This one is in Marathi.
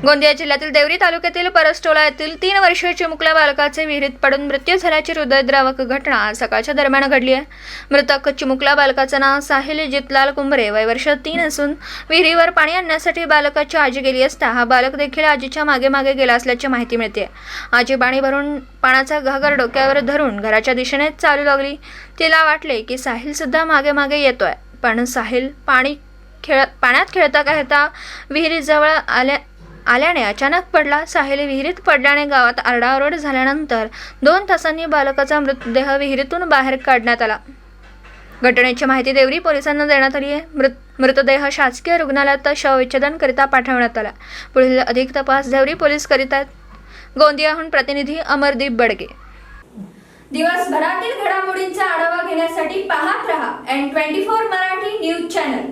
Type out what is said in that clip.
गोंदिया जिल्ह्यातील देवरी तालुक्यातील परसटोला येथील 3 वर्षीय चिमुकल्या बालकाचे विहिरीत पडून मृत्यू झाल्याची हृदयद्रावक घटना आज सकाळच्या दरम्यान घडली आहे। मृतक चिमुकल्या बालकाचे नाव साहिल जितलाल कुंभरे, वय वर्ष 3 असून विहिरीवर पाणी आणण्यासाठी बालकाची आजी गेली असता हा बालक देखील आजीच्या मागे मागे गेला असल्याची माहिती मिळते। आजी पाणी भरून पाण्याचा घागर डोक्यावर धरून घराच्या दिशेने चालू लागली। तिला वाटले की साहिल सुद्धा मागे मागे येतोय, पण साहिल पाण्यात खेळता खेळता विहिरीजवळ आल्याने अचानक पडला। साहिल विहिरीत पडल्याने गावात आरडाओरड झाल्यानंतर 2 तासांनी बालकाचा मृतदेह विहिरीतून बाहेर काढण्यात आला। घटनेची माहिती देवरी पोलिसांना देण्यात आली आहे। मृतदेह शासकीय रुग्णालयात शवविच्छेदनकरिता पाठवण्यात आला। पुढील अधिक तपास देवरी पोलीस करीत आहेत। गोंदियाहून प्रतिनिधी अमरदीप बडगे। दिवसभरातील घडामोडींचा आढावा घेण्यासाठी पाहत रहा N24 मराठी न्यूज चॅनल।